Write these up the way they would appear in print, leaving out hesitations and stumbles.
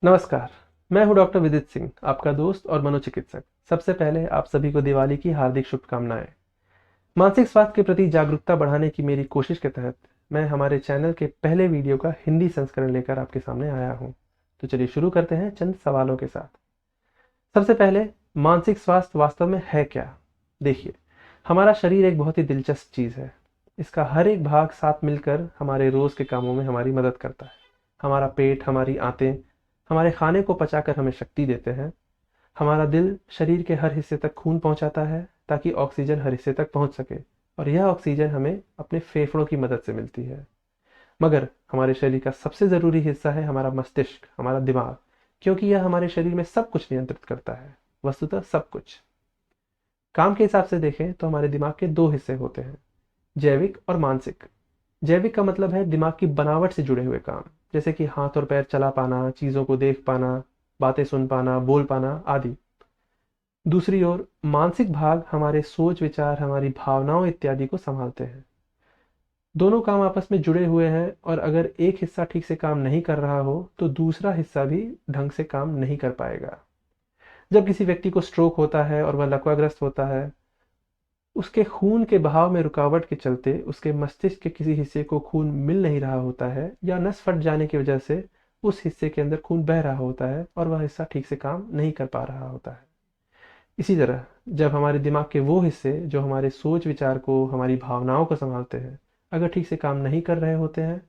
नमस्कार। मैं हूं डॉक्टर विदित सिंह, आपका दोस्त और मनोचिकित्सक। सबसे पहले आप सभी को दिवाली की हार्दिक शुभकामनाएं। मानसिक स्वास्थ्य के प्रति जागरूकता बढ़ाने की मेरी कोशिश के तहत मैं हमारे चैनल के पहले वीडियो का हिंदी संस्करण लेकर आपके सामने आया हूं। तो चलिए शुरू करते हैं चंद सवालों के साथ। सबसे पहले, मानसिक स्वास्थ्य वास्तव में है क्या? देखिए, हमारा शरीर एक बहुत ही दिलचस्प चीज़ है। इसका हर एक भाग साथ मिलकर हमारे रोज़ के कामों में हमारी मदद करता है। हमारा पेट, हमारी आंतें हमारे खाने को पचाकर हमें शक्ति देते हैं। हमारा दिल शरीर के हर हिस्से तक खून पहुंचाता है ताकि ऑक्सीजन हर हिस्से तक पहुंच सके, और यह ऑक्सीजन हमें अपने फेफड़ों की मदद से मिलती है। मगर हमारे शरीर का सबसे ज़रूरी हिस्सा है हमारा मस्तिष्क, हमारा दिमाग, क्योंकि यह हमारे शरीर में सब कुछ नियंत्रित करता है। वस्तुतः सब कुछ। काम के हिसाब से देखें तो हमारे दिमाग के दो हिस्से होते हैं, जैविक और मानसिक। जैविक का मतलब है दिमाग की बनावट से जुड़े हुए काम, जैसे कि हाथ और पैर चला पाना, चीज़ों को देख पाना, बातें सुन पाना, बोल पाना आदि। दूसरी ओर मानसिक भाग हमारे सोच विचार, हमारी भावनाओं इत्यादि को संभालते हैं। दोनों काम आपस में जुड़े हुए हैं, और अगर एक हिस्सा ठीक से काम नहीं कर रहा हो तो दूसरा हिस्सा भी ढंग से काम नहीं कर पाएगा। जब किसी व्यक्ति को स्ट्रोक होता है और वह लकवाग्रस्त होता है, उसके खून के बहाव में रुकावट के चलते उसके मस्तिष्क के किसी हिस्से को खून मिल नहीं रहा होता है, या नस फट जाने की वजह से उस हिस्से के अंदर खून बह रहा होता है और वह हिस्सा ठीक से काम नहीं कर पा रहा होता है। इसी तरह जब हमारे दिमाग के वो हिस्से जो हमारे सोच विचार को, हमारी भावनाओं को संभालते हैं, अगर ठीक से काम नहीं कर रहे होते हैं,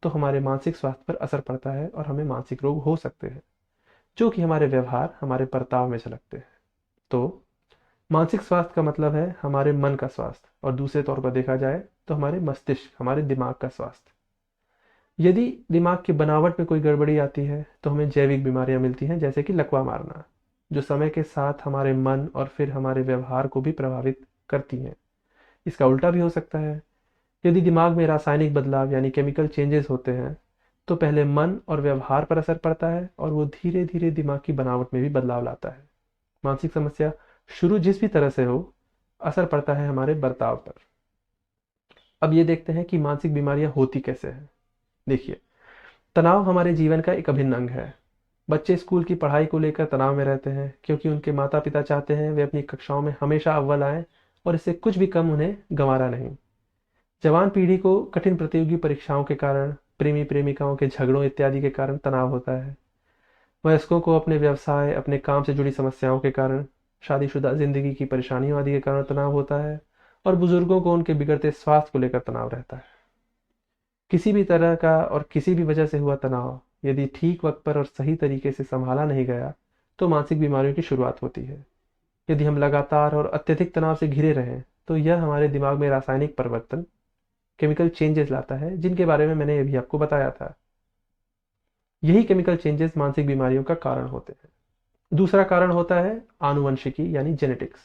तो हमारे मानसिक स्वास्थ्य पर असर पड़ता है और हमें मानसिक रोग हो सकते हैं, जो कि हमारे व्यवहार, हमारे बर्ताव में झलकते हैं। तो मानसिक स्वास्थ्य का मतलब है हमारे मन का स्वास्थ्य, और दूसरे तौर पर देखा जाए तो हमारे मस्तिष्क, हमारे दिमाग का स्वास्थ्य। यदि दिमाग की बनावट में कोई गड़बड़ी आती है तो हमें जैविक बीमारियां मिलती हैं, जैसे कि लकवा मारना, जो समय के साथ हमारे मन और फिर हमारे व्यवहार को भी प्रभावित करती हैं। इसका उल्टा भी हो सकता है। यदि दिमाग में रासायनिक बदलाव यानी केमिकल चेंजेस होते हैं, तो पहले मन और व्यवहार पर असर पड़ता है और वो धीरे धीरे दिमाग की बनावट में भी बदलाव लाता है। मानसिक समस्या शुरू जिस भी तरह से हो, असर पड़ता है हमारे बर्ताव पर। अब ये देखते हैं कि मानसिक बीमारियां होती कैसे हैं। देखिए, तनाव हमारे जीवन का एक अभिन्न अंग है। बच्चे स्कूल की पढ़ाई को लेकर तनाव में रहते हैं, क्योंकि उनके माता पिता चाहते हैं वे अपनी कक्षाओं में हमेशा अव्वल आएं, और इससे कुछ भी कम उन्हें गंवारा नहीं। जवान पीढ़ी को कठिन प्रतियोगी परीक्षाओं के कारण, प्रेमी प्रेमिकाओं के झगड़ों इत्यादि के कारण तनाव होता है। वयस्कों को अपने व्यवसाय, अपने काम से जुड़ी समस्याओं के कारण, शादीशुदा जिंदगी की परेशानियों आदि के कारण तनाव होता है, और बुजुर्गों को उनके बिगड़ते स्वास्थ्य को लेकर तनाव रहता है। किसी भी तरह का और किसी भी वजह से हुआ तनाव यदि ठीक वक्त पर और सही तरीके से संभाला नहीं गया, तो मानसिक बीमारियों की शुरुआत होती है। यदि हम लगातार और अत्यधिक तनाव से घिरे रहें, तो यह हमारे दिमाग में रासायनिक परिवर्तन, केमिकल चेंजेस लाता है, जिनके बारे में मैंने अभी आपको बताया था। यही केमिकल चेंजेस मानसिक बीमारियों का कारण होते हैं। दूसरा कारण होता है आनुवंशिकी यानी जेनेटिक्स।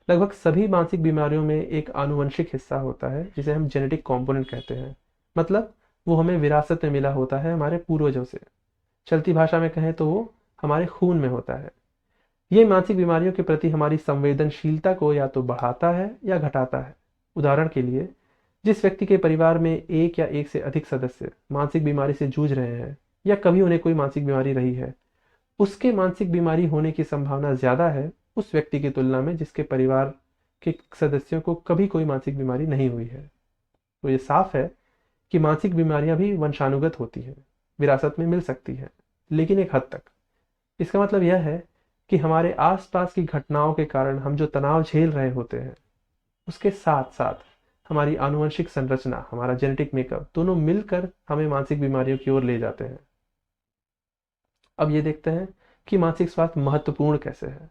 लगभग सभी मानसिक बीमारियों में एक आनुवंशिक हिस्सा होता है, जिसे हम जेनेटिक कंपोनेंट कहते हैं। मतलब वो हमें विरासत में मिला होता है हमारे पूर्वजों से। चलती भाषा में कहें तो वो हमारे खून में होता है। ये मानसिक बीमारियों के प्रति हमारी संवेदनशीलता को या तो बढ़ाता है या घटाता है। उदाहरण के लिए, जिस व्यक्ति के परिवार में एक या एक से अधिक सदस्य मानसिक बीमारी से जूझ रहे हैं, या कभी उन्हें कोई मानसिक बीमारी रही है, उसके मानसिक बीमारी होने की संभावना ज्यादा है उस व्यक्ति की तुलना में जिसके परिवार के सदस्यों को कभी कोई मानसिक बीमारी नहीं हुई है। तो ये साफ है कि मानसिक बीमारियां भी वंशानुगत होती हैं, विरासत में मिल सकती हैं, लेकिन एक हद तक। इसका मतलब यह है कि हमारे आसपास की घटनाओं के कारण हम जो तनाव झेल रहे होते हैं, उसके साथ साथ हमारी आनुवंशिक संरचना, हमारा जेनेटिक मेकअप, दोनों मिलकर हमें मानसिक बीमारियों की ओर ले जाते हैं। अब ये देखते हैं कि मानसिक स्वास्थ्य महत्वपूर्ण कैसे है।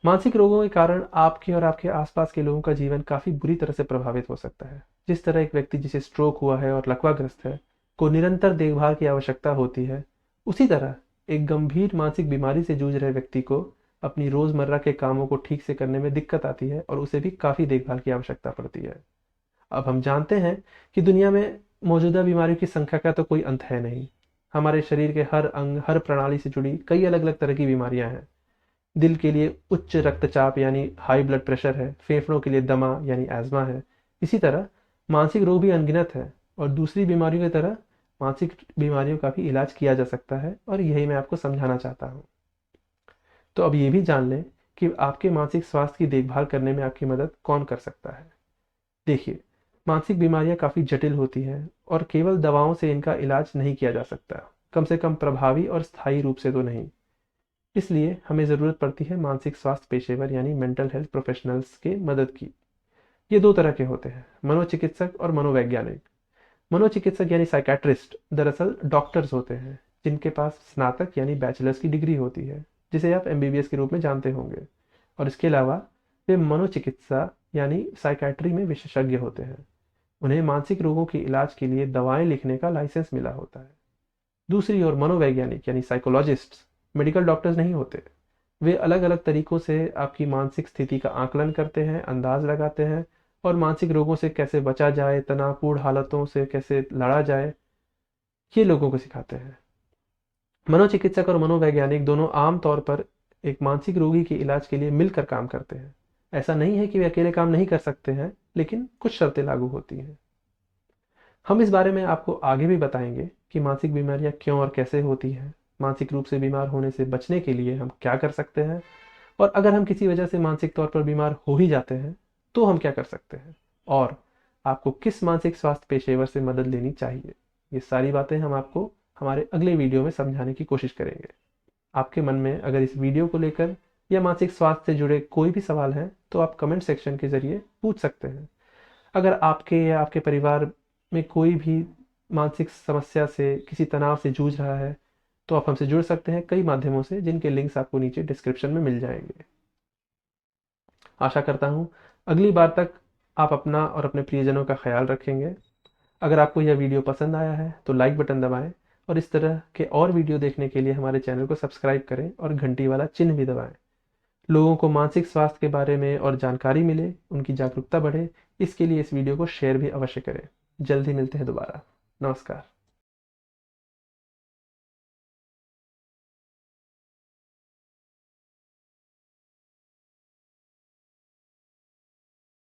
मानसिक रोगों के कारण आपके और आपके आसपास के लोगों का जीवन काफी बुरी तरह से प्रभावित हो सकता है। जिस तरह एक व्यक्ति जिसे स्ट्रोक हुआ है और लकवाग्रस्त है को निरंतर देखभाल की आवश्यकता होती है, उसी तरह एक गंभीर मानसिक बीमारी से जूझ रहे व्यक्ति को अपनी रोजमर्रा के कामों को ठीक से करने में दिक्कत आती है, और उसे भी काफी देखभाल की आवश्यकता पड़ती है। अब हम जानते हैं कि दुनिया में मौजूदा बीमारियों की संख्या का तो कोई अंत है नहीं। हमारे शरीर के हर अंग, हर प्रणाली से जुड़ी कई अलग अलग तरह की बीमारियां हैं। दिल के लिए उच्च रक्तचाप यानी हाई ब्लड प्रेशर है, फेफड़ों के लिए दमा यानी एज्मा है। इसी तरह मानसिक रोग भी अनगिनत है, और दूसरी बीमारियों की तरह मानसिक बीमारियों का भी इलाज किया जा सकता है और यही मैं आपको समझाना चाहता हूँ। तो अब ये भी जान लें कि आपके मानसिक स्वास्थ्य की देखभाल करने में आपकी मदद कौन कर सकता है। देखिए, मानसिक बीमारियां काफ़ी जटिल होती हैं और केवल दवाओं से इनका इलाज नहीं किया जा सकता, कम से कम प्रभावी और स्थायी रूप से तो नहीं। इसलिए हमें ज़रूरत पड़ती है मानसिक स्वास्थ्य पेशेवर यानी मेंटल हेल्थ प्रोफेशनल्स के मदद की। ये दो तरह के होते हैं, मनोचिकित्सक और मनोवैज्ञानिक। मनोचिकित्सक यानी साइकेट्रिस्ट दरअसल डॉक्टर्स होते हैं जिनके पास स्नातक यानी बैचलर्स की डिग्री होती है, जिसे आप एमबीबीएस के रूप में जानते होंगे। और इसके अलावा वे मनोचिकित्सा यानी साइकेट्री में विशेषज्ञ होते हैं। उन्हें मानसिक रोगों के इलाज के लिए दवाएं लिखने का लाइसेंस मिला होता है। दूसरी ओर मनोवैज्ञानिक यानी साइकोलॉजिस्ट्स मेडिकल डॉक्टर्स नहीं होते। वे अलग अलग तरीकों से आपकी मानसिक स्थिति का आकलन करते हैं, अंदाज लगाते हैं और मानसिक रोगों से कैसे बचा जाए, तनावपूर्ण हालतों से कैसे लड़ा जाए, ये लोगों को सिखाते हैं। मनोचिकित्सक और मनोवैज्ञानिक दोनों आम तौर पर एक मानसिक रोगी के इलाज के लिए मिलकर काम करते हैं। ऐसा नहीं है कि वे अकेले काम नहीं कर सकते हैं, लेकिन कुछ शर्तें लागू होती हैं। हम इस बारे में आपको आगे भी बताएंगे कि मानसिक बीमारियां क्यों और कैसे होती हैं, मानसिक रूप से बीमार होने से बचने के लिए हम क्या कर सकते हैं, और अगर हम किसी वजह से मानसिक तौर पर बीमार हो ही जाते हैं तो हम क्या कर सकते हैं, और आपको किस मानसिक स्वास्थ्य पेशेवर से मदद लेनी चाहिए। ये सारी बातें हम आपको हमारे अगले वीडियो में समझाने की कोशिश करेंगे। आपके मन में अगर इस वीडियो को लेकर या मानसिक स्वास्थ्य से जुड़े कोई भी सवाल हैं तो आप कमेंट सेक्शन के जरिए पूछ सकते हैं। अगर आपके या आपके परिवार में कोई भी मानसिक समस्या से, किसी तनाव से जूझ रहा है, तो आप हमसे जुड़ सकते हैं कई माध्यमों से, जिनके लिंक्स आपको नीचे डिस्क्रिप्शन में मिल जाएंगे। आशा करता हूँ अगली बार तक आप अपना और अपने प्रियजनों का ख्याल रखेंगे। अगर आपको यह वीडियो पसंद आया है तो लाइक बटन दबाएं और इस तरह के और वीडियो देखने के लिए हमारे चैनल को सब्सक्राइब करें और घंटी वाला चिन्ह भी दबाएं। लोगों को मानसिक स्वास्थ्य के बारे में और जानकारी मिले, उनकी जागरूकता बढ़े, इसके लिए इस वीडियो को शेयर भी अवश्य करें। जल्द ही मिलते हैं दोबारा। नमस्कार।